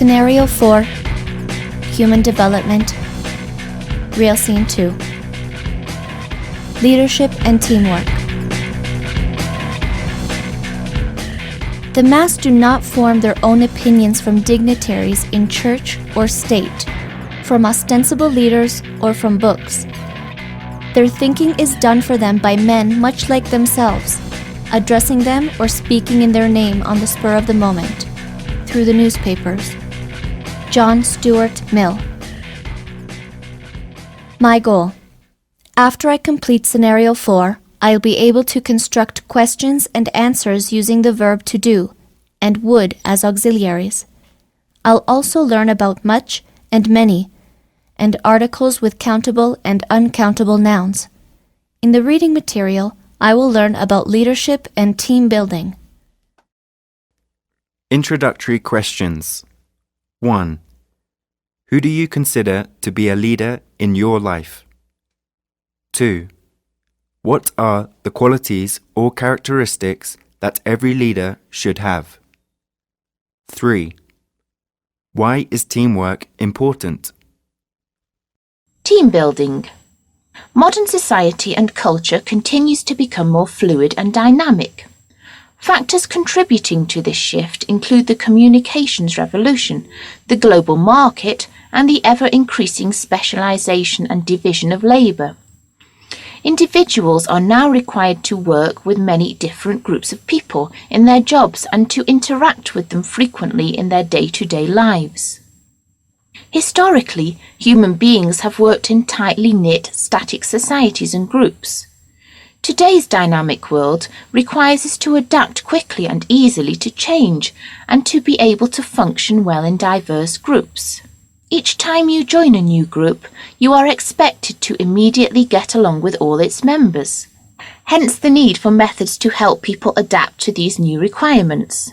Scenario 4, Human Development, Real Scene 2, Leadership and Teamwork. The mass do not form their own opinions from dignitaries in church or state, from ostensible leaders or from books. Their thinking is done for them by men much like themselves, addressing them or speaking in their name on the spur of the moment, through the newspapers. John Stuart Mill. My goal. After I complete Scenario 4, I'll be able to construct questions and answers using the verb to do and would as auxiliaries. I'll also learn about much and many, and articles with countable and uncountable nouns. In the reading material, I will learn about leadership and team building. Introductory Questions. 1. Who do you consider to be a leader in your life? 2. What are the qualities or characteristics that every leader should have? 3. Why is teamwork important? Team building. Modern society and culture continues to become more fluid and dynamic. Factors contributing to this shift include the communications revolution, the global market, and the ever-increasing specialization and division of labor. Individuals are now required to work with many different groups of people in their jobs and to interact with them frequently in their day-to-day lives. Historically, human beings have worked in tightly knit, static societies and groups. Today's dynamic world requires us to adapt quickly and easily to change and to be able to function well in diverse groups. Each time you join a new group, you are expected to immediately get along with all its members. Hence the need for methods to help people adapt to these new requirements.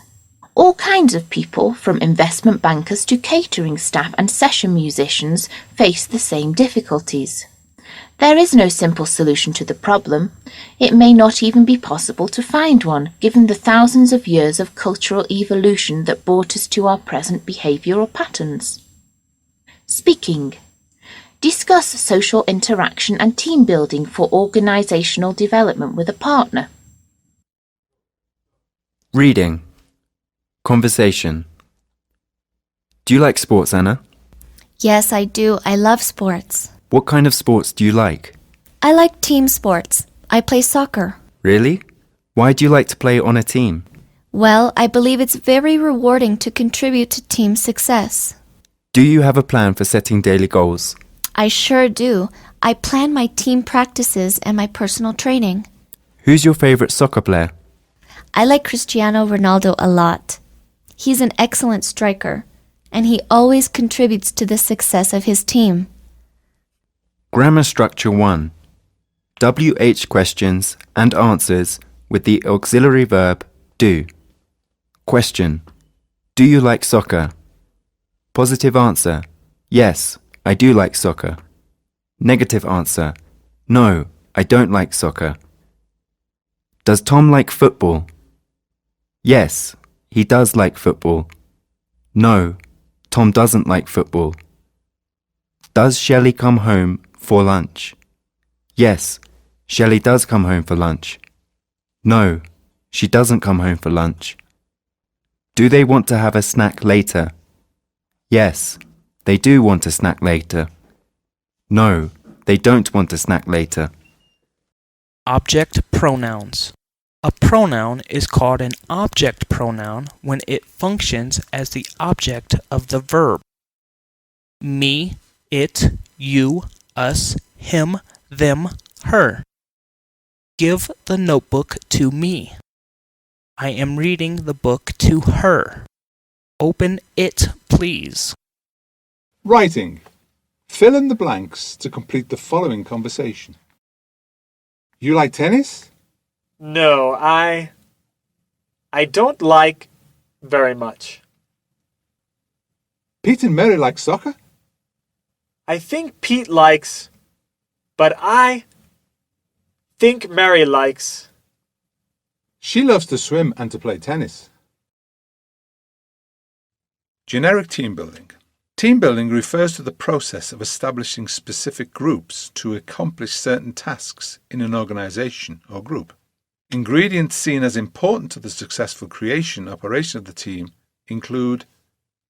All kinds of people, from investment bankers to catering staff and session musicians, face the same difficulties. There is no simple solution to the problem. It may not even be possible to find one, given the thousands of years of cultural evolution that brought us to our present behavioural patterns. Speaking. Discuss social interaction and team building for organisational development with a partner. Reading. Conversation. Do you like sports, Anna? Yes, I do. I love sports. What kind of sports do you like? I like team sports. I play soccer. Really? Why do you like to play on a team? Well, I believe it's very rewarding to contribute to team success. Do you have a plan for setting daily goals? I sure do. I plan my team practices and my personal training. Who's your favorite soccer player? I like Cristiano Ronaldo a lot. He's an excellent striker, and he always contributes to the success of his team. Grammar Structure 1. WH questions and answers with the auxiliary verb do. Question. Do you like soccer? Positive answer. Yes, I do like soccer. Negative answer. No, I don't like soccer. Does Tom like football? Yes, he does like football. No, Tom doesn't like football. Does Shelley come home for lunch? Yes, Shelley does come home for lunch. No, she doesn't come home for lunch. Do they want to have a snack later? Yes, they do want a snack later. No, they don't want a snack later. Object pronouns. A pronoun is called an object pronoun when it functions as the object of the verb. Me, it, you, us, him, them, her. Give the notebook to me. I am reading the book to her. Open it, please. Writing. Fill in the blanks to complete the following conversation. You like tennis? No, I don't like very much. Pete and Mary like soccer? I think Pete likes, but I think Mary likes. She loves to swim and to play tennis. Generic team building. Team building refers to the process of establishing specific groups to accomplish certain tasks in an organization or group. Ingredients seen as important to the successful creation and operation of the team include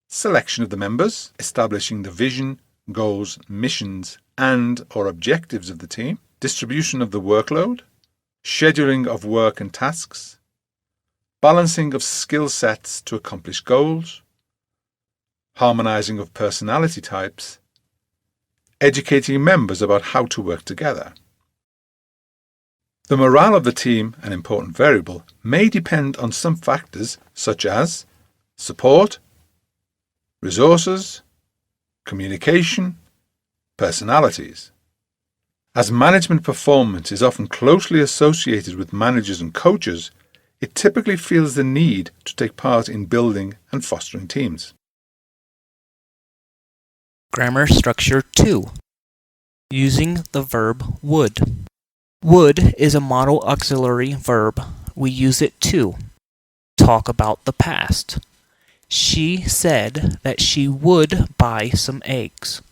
selection of the members, establishing the vision, goals, missions, and/or objectives of the team, distribution of the workload, scheduling of work and tasks, balancing of skill sets to accomplish goals, harmonizing of personality types, educating members about how to work together. The morale of the team, an important variable, may depend on some factors such as support, resources, communication, personalities. As management performance is often closely associated with managers and coaches, it typically feels the need to take part in building and fostering teams. Grammar structure 2. Using the verb would. Would is a modal auxiliary verb. We use it to talk about the past. She said that she would buy some eggs.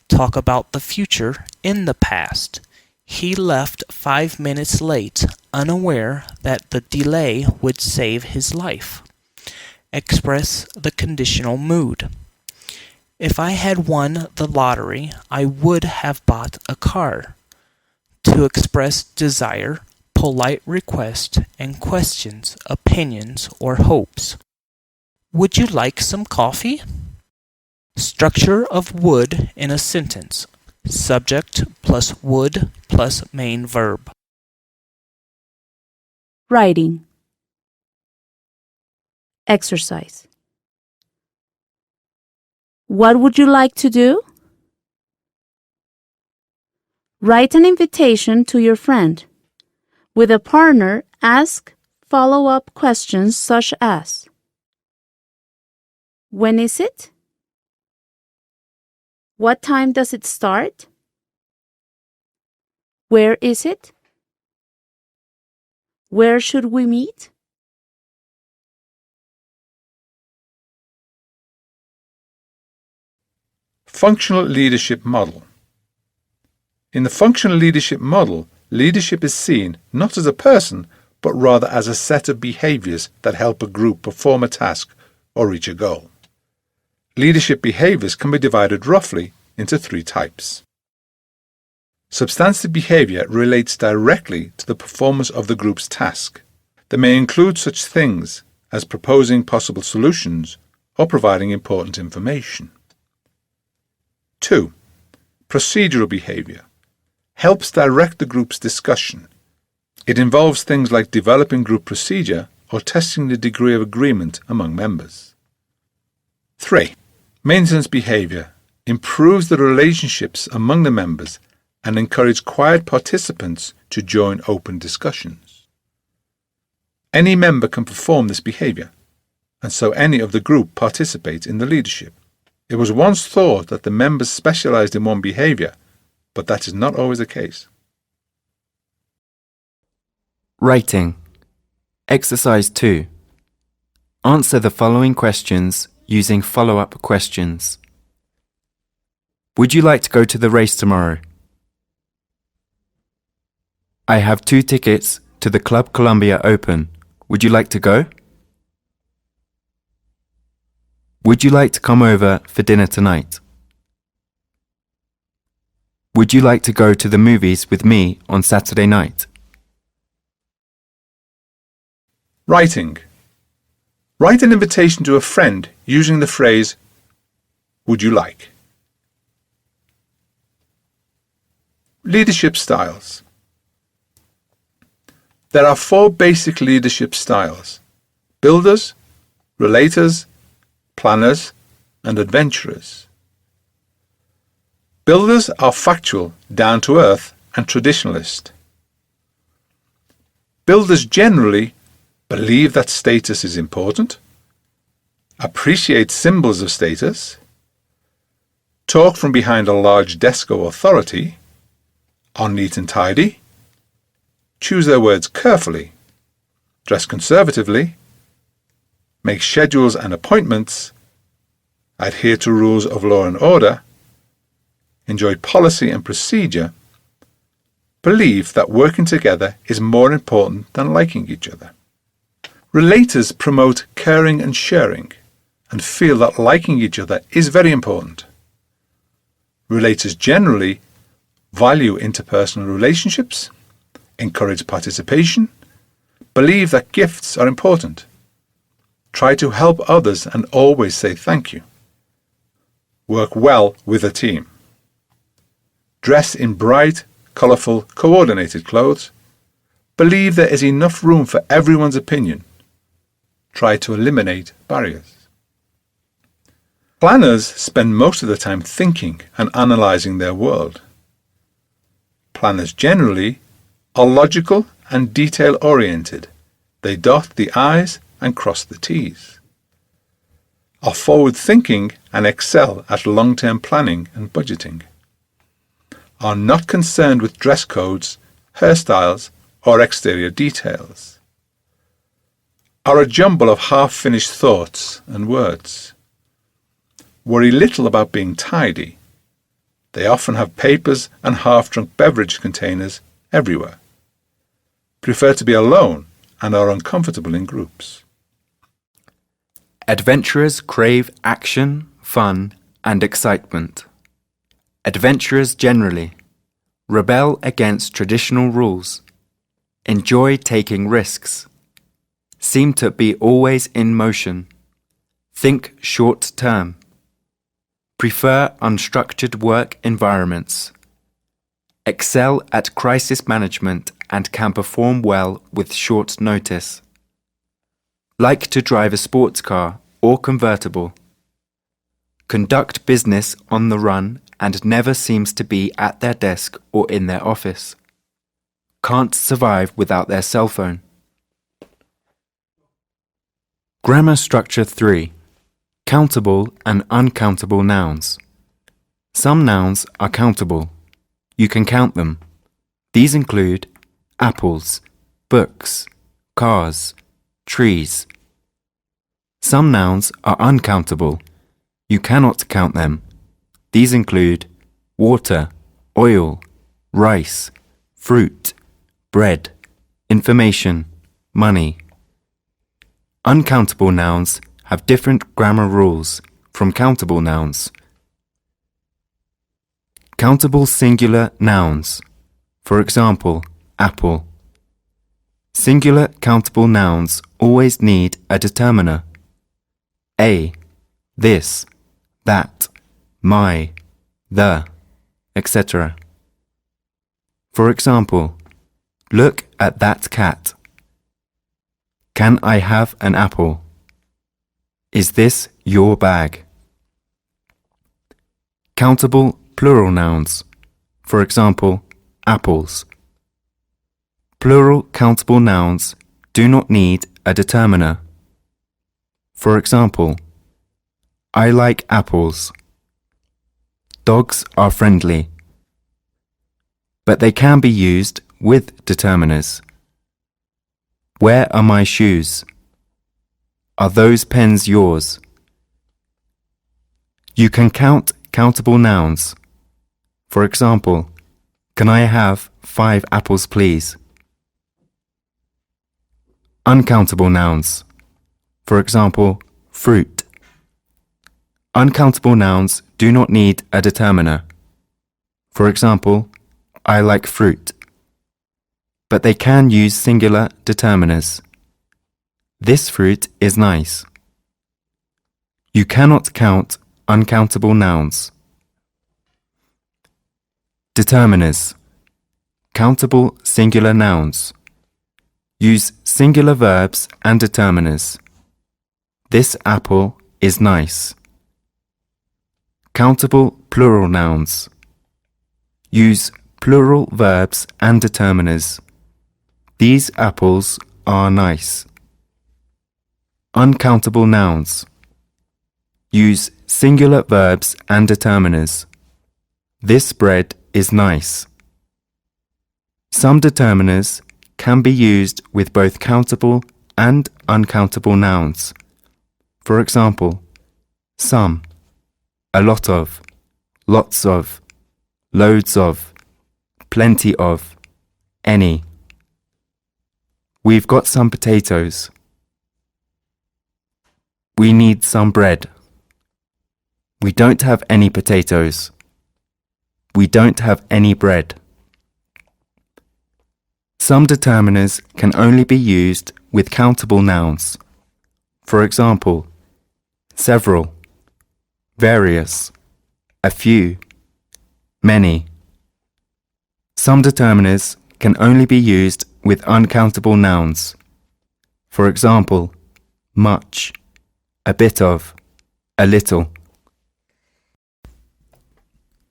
Talk about the future in the past. He left 5 minutes late, unaware that the delay would save his life. Express the conditional mood. If I had won the lottery, I would have bought a car. To express desire, polite request, and questions, opinions, or hopes. Would you like some coffee? Structure of would in a sentence. Subject plus would plus main verb. Writing. Exercise. What would you like to do? Write an invitation to your friend. With a partner, ask follow-up questions such as: when is it? What time does it start? Where is it? Where should we meet? Functional leadership model. In the functional leadership model, leadership is seen not as a person, but rather as a set of behaviors that help a group perform a task or reach a goal. Leadership behaviors can be divided roughly into 3 types. Substantive behavior relates directly to the performance of the group's task. They may include such things as proposing possible solutions or providing important information. 2. Procedural behavior helps direct the group's discussion. It involves things like developing group procedure or testing the degree of agreement among members. 3. Maintenance behavior improves the relationships among the members and encourages quiet participants to join open discussions. Any member can perform this behavior, and so any of the group participates in the leadership. It was once thought that the members specialized in one behavior, but that is not always the case. Writing. Exercise 2. Answer the following questions using follow-up questions. Would you like to go to the race tomorrow? I have 2 tickets to the Club Columbia Open. Would you like to go? Would you like to come over for dinner tonight? Would you like to go to the movies with me on Saturday night? Writing. Write an invitation to a friend using the phrase, would you like? Leadership styles. There are 4 basic leadership styles: builders, relators, planners, and adventurers. Builders are factual, down-to-earth, and traditionalist. Builders generally believe that status is important, appreciate symbols of status, talk from behind a large desk of authority, are neat and tidy, choose their words carefully, dress conservatively, make schedules and appointments, adhere to rules of law and order, enjoy policy and procedure, believe that working together is more important than liking each other. Relators promote caring and sharing and feel that liking each other is very important. Relators generally value interpersonal relationships, encourage participation, believe that gifts are important, try to help others and always say thank you, work well with a team, dress in bright, colourful, coordinated clothes, believe there is enough room for everyone's opinion, try to eliminate barriers. Planners spend most of the time thinking and analysing their world. Planners generally are logical and detail-oriented. They dot the I's and cross the T's. Are forward-thinking and excel at long-term planning and budgeting. Are not concerned with dress codes, hairstyles, or exterior details. Are a jumble of half-finished thoughts and words. Worry little about being tidy. They often have papers and half-drunk beverage containers everywhere. Prefer to be alone and are uncomfortable in groups. Adventurers crave action, fun, and excitement. Adventurers generally rebel against traditional rules, enjoy taking risks, seem to be always in motion, think short term, prefer unstructured work environments, excel at crisis management and can perform well with short notice, like to drive a sports car or convertible, conduct business on the run and never seems to be at their desk or in their office, can't survive without their cell phone. Grammar Structure 3. Countable and uncountable nouns. Some nouns are countable. You can count them. These include apples, books, cars, trees. Some nouns are uncountable. You cannot count them. These include water, oil, rice, fruit, bread, information, money. Uncountable nouns have different grammar rules from countable nouns. Countable singular nouns. For example, apple. Singular countable nouns always need a determiner. A, this, that, my, the, etc. For example, look at that cat. Can I have an apple? Is this your bag? Countable plural nouns. For example, apples. Plural countable nouns do not need a determiner. For example, I like apples. Dogs are friendly. But they can be used with determiners. Where are my shoes? Are those pens yours? You can count countable nouns. For example, can I have 5 apples, please? Uncountable nouns. For example, fruit. Uncountable nouns do not need a determiner. For example, I like fruit. But they can use singular determiners. This fruit is nice. You cannot count uncountable nouns. Determiners. Countable singular nouns. Use singular verbs and determiners. This apple is nice. Countable plural nouns. Use plural verbs and determiners. These apples are nice. Uncountable nouns. Use singular verbs and determiners. This bread is nice. Some determiners can be used with both countable and uncountable nouns. For example, some, a lot of, lots of, loads of, plenty of, any. We've got some potatoes. We need some bread. We don't have any potatoes. We don't have any bread. Some determiners can only be used with countable nouns. For example, several, various, a few, many. Some determiners can only be used with uncountable nouns. For example, much, a bit of, a little.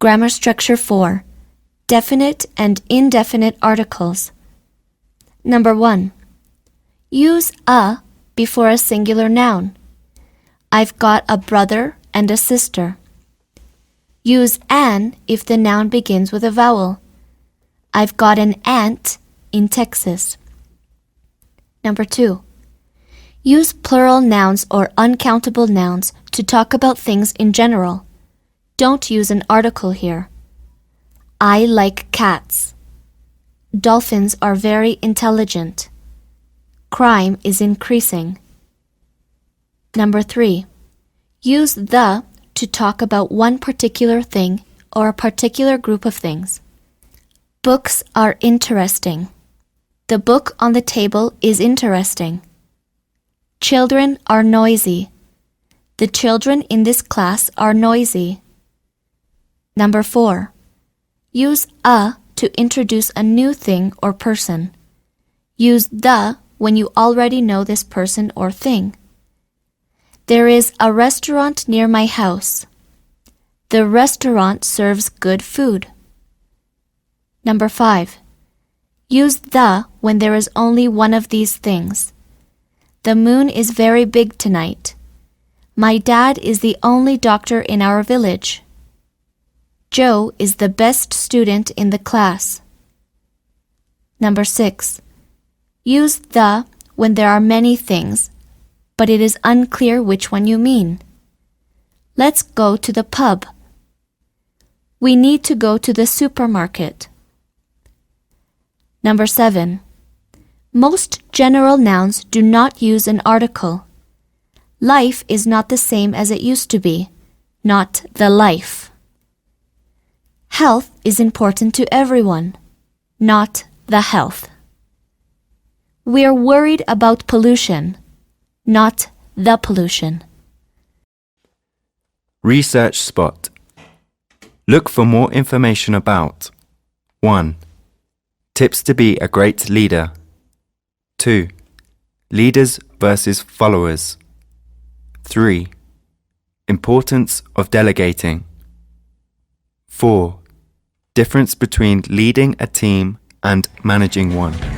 Grammar Structure 4. Definite and indefinite articles. Number 1. Use a before a singular noun. I've got a brother and a sister. Use an if the noun begins with a vowel. I've got an aunt in Texas. Number 2. Use plural nouns or uncountable nouns to talk about things in general. Don't use an article here. I like cats. Dolphins are very intelligent. Crime is increasing. Number 3. Use the to talk about one particular thing or a particular group of things. Books are interesting. The book on the table is interesting. Children are noisy. The children in this class are noisy. Number 4. Use a to introduce a new thing or person. Use the when you already know this person or thing. There is a restaurant near my house. The restaurant serves good food. Number 5. Use the when there is only one of these things. The moon is very big tonight. My dad is the only doctor in our village. Joe is the best student in the class. Number 6. Use the when there are many things, but it is unclear which one you mean. Let's go to the pub. We need to go to the supermarket. Number 7. Most general nouns do not use an article. Life is not the same as it used to be, not the life. Health is important to everyone, not the health. We're worried about pollution, not the pollution. Research spot. Look for more information about 1. Tips to be a great leader. 2. Leaders versus followers. 3. Importance of delegating. 4. Difference between leading a team and managing one.